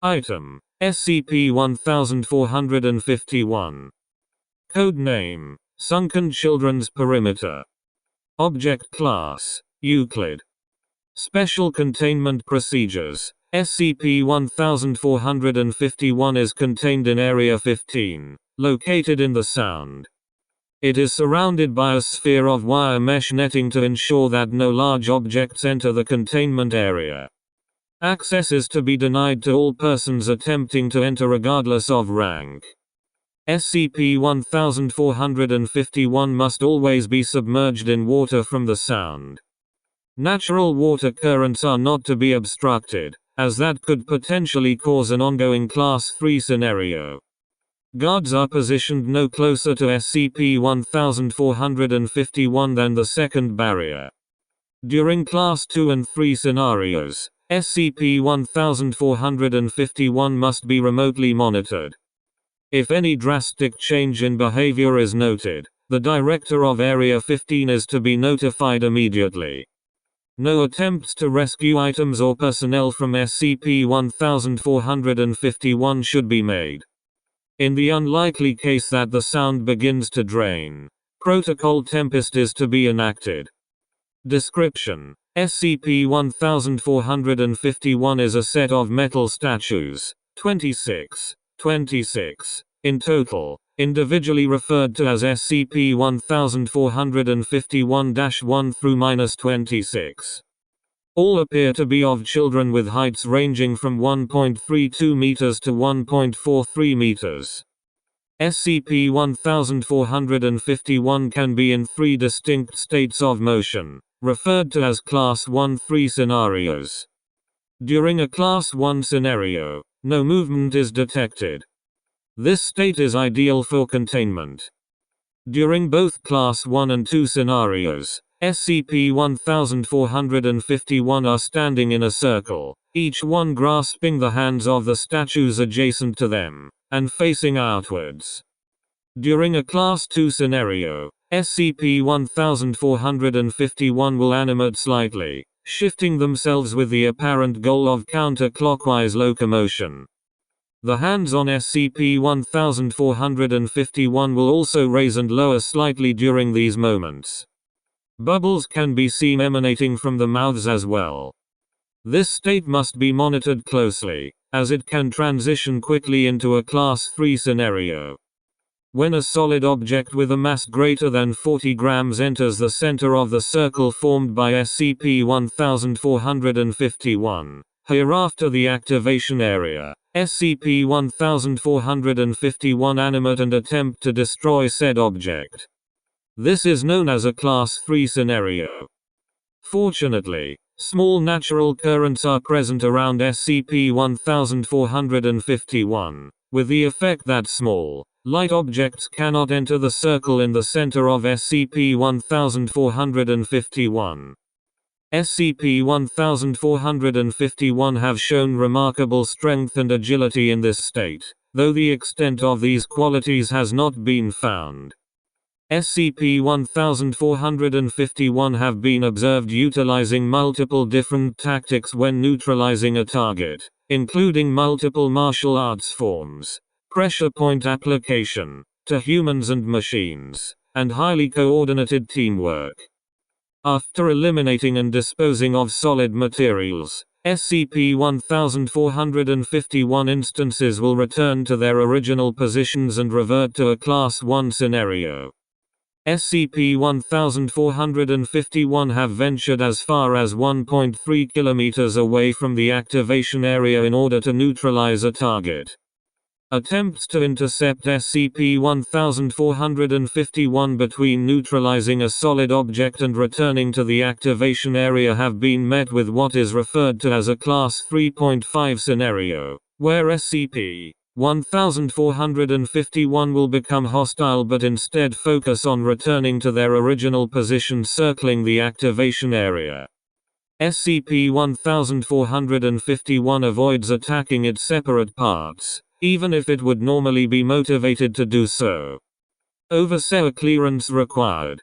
Item: SCP-1451. Code name: Sunken Children's Perimeter. Object Class: Euclid. Special Containment Procedures: SCP-1451 is contained in Area 15, located in the Sound. It is surrounded by a sphere of wire mesh netting to ensure that no large objects enter the containment area. Access is to be denied to all persons attempting to enter regardless of rank. SCP-1451 must always be submerged in water from the Sound. Natural water currents are not to be obstructed, as that could potentially cause an ongoing Class 3 scenario. Guards are positioned no closer to SCP-1451 than the second barrier. During Class 2 and 3 scenarios, SCP-1451 must be remotely monitored. If any drastic change in behavior is noted, the Director of Area 15 is to be notified immediately. No attempts to rescue items or personnel from SCP-1451 should be made. In the unlikely case that the Sound begins to drain, Protocol Tempest is to be enacted. Description: SCP-1451 is a set of metal statues, 26 in total, individually referred to as SCP-1451-1 through -26. All appear to be of children with heights ranging from 1.32 meters to 1.43 meters. SCP-1451 can be in 3 distinct states of motion, referred to as Class 1-3 scenarios. During a Class 1 scenario, no movement is detected. This state is ideal for containment. During both Class 1 and 2 scenarios, SCP-1451 are standing in a circle, each one grasping the hands of the statues adjacent to them, and facing outwards. During a Class 2 scenario, SCP-1451 will animate slightly, shifting themselves with the apparent goal of counterclockwise locomotion. The hands on SCP-1451 will also raise and lower slightly during these moments. Bubbles can be seen emanating from the mouths as well. This state must be monitored closely, as it can transition quickly into a Class 3 scenario. When a solid object with a mass greater than 40 grams enters the center of the circle formed by SCP-1451, hereafter the activation area, SCP-1451 animate and attempt to destroy said object. This is known as a Class 3 scenario. Fortunately, small natural currents are present around SCP-1451, with the effect that small, light objects cannot enter the circle in the center of SCP-1451. SCP-1451 have shown remarkable strength and agility in this state, though the extent of these qualities has not been found. SCP-1451 have been observed utilizing multiple different tactics when neutralizing a target, including multiple martial arts forms, pressure point application, to humans and machines, and highly coordinated teamwork. After eliminating and disposing of solid materials, SCP-1451 instances will return to their original positions and revert to a Class 1 scenario. SCP-1451 have ventured as far as 1.3 kilometers away from the activation area in order to neutralize a target. Attempts to intercept SCP-1451 between neutralizing a solid object and returning to the activation area have been met with what is referred to as a Class 3.5 scenario, where SCP-1451 will become hostile but instead focus on returning to their original position circling the activation area. SCP-1451 avoids attacking its separate parts, even if it would normally be motivated to do so. Overseer clearance required.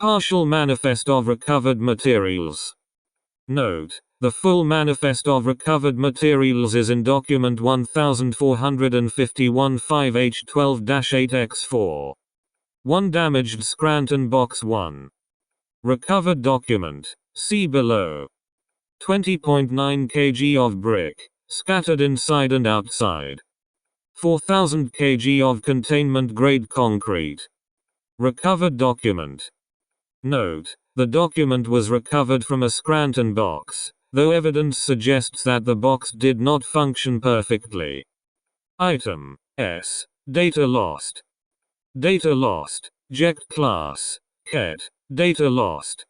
Partial manifest of recovered materials. Note: The full manifest of recovered materials is in document 1451-5H12-8X4. 1 Damaged Scranton Box 1. Recovered document. See below. 20.9 kg of brick, scattered inside and outside. 4,000 kg of containment grade concrete. Recovered document. Note: the document was recovered from a Scranton box, though evidence suggests that the box did not function perfectly. Item S. Data lost. Data lost. Ject class. Ket. Data lost.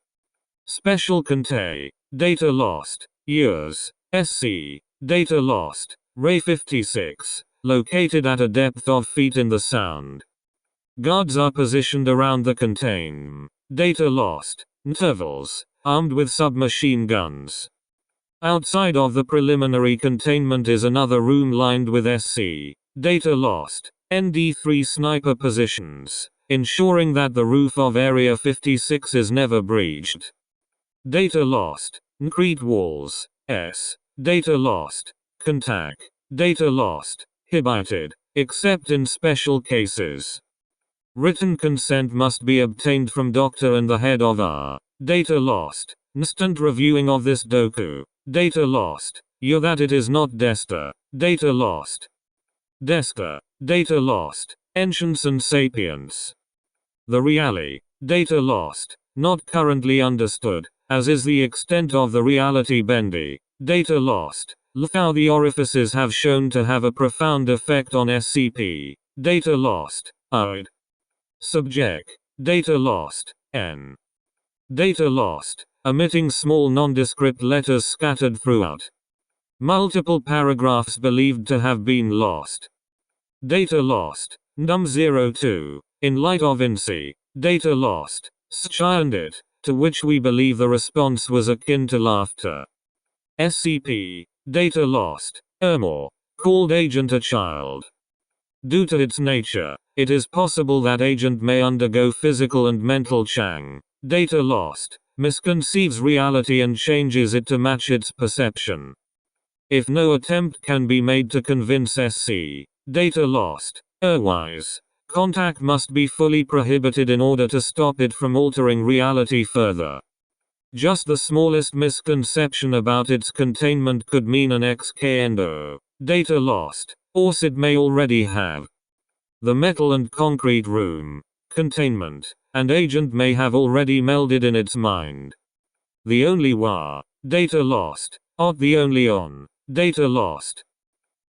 Special Contain. Data lost. Years. SC. Data lost. Ray 56. Located at a depth of feet in the Sound. Guards are positioned around the contain. Data lost. Intervals. Armed with submachine guns. Outside of the preliminary containment is another room lined with SC. Data lost. ND3 sniper positions, ensuring that the roof of Area 56 is never breached. Data lost. Concrete walls. S. Data lost. Contact. Data lost. Prohibited, except in special cases. Written consent must be obtained from doctor and the head of R. Data lost. Instant reviewing of this docu. Data lost. You that it is not Desta. Data lost. Desta. Data lost. Ancients and Sapiens. The reality. Data lost. Not currently understood, as is the extent of the reality bendy. Data lost. How the orifices have shown to have a profound effect on SCP. Data lost. Id. Subject. Data lost. N. Data lost. Omitting small nondescript letters scattered throughout. Multiple paragraphs believed to have been lost. Data lost. Num 02. In light of INSEE. Data lost. It, to which we believe the response was akin to laughter. SCP. Data lost. Ermore. Called agent a child. Due to its nature, it is possible that agent may undergo physical and mental change. Data lost. Misconceives reality and changes it to match its perception. If no attempt can be made to convince SC. Data lost. Otherwise, contact must be fully prohibited in order to stop it from altering reality further. Just the smallest misconception about its containment could mean an XKNO. Data lost. Or it may already have. The metal and concrete room. Containment. And agent may have already melded in its mind. The only war. Data lost. Ot the only on. Data lost.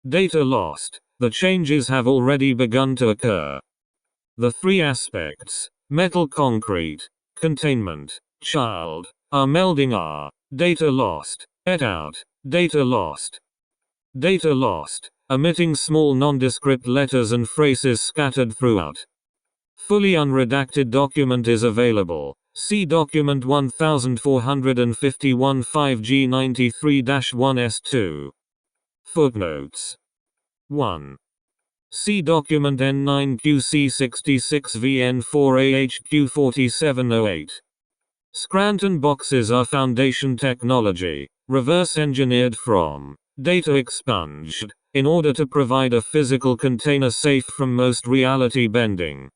Data lost. The changes have already begun to occur. The three aspects. Metal concrete. Containment. Child. Are melding R. Data lost. Et out. Data lost. Data lost. Omitting small nondescript letters and phrases scattered throughout. Fully unredacted document is available. See document 1451 5G93-1S2. Footnotes. 1. See document N9QC66VN4AHQ4708. Scranton boxes are foundation technology, reverse engineered from data expunged, in order to provide a physical container safe from most reality bending.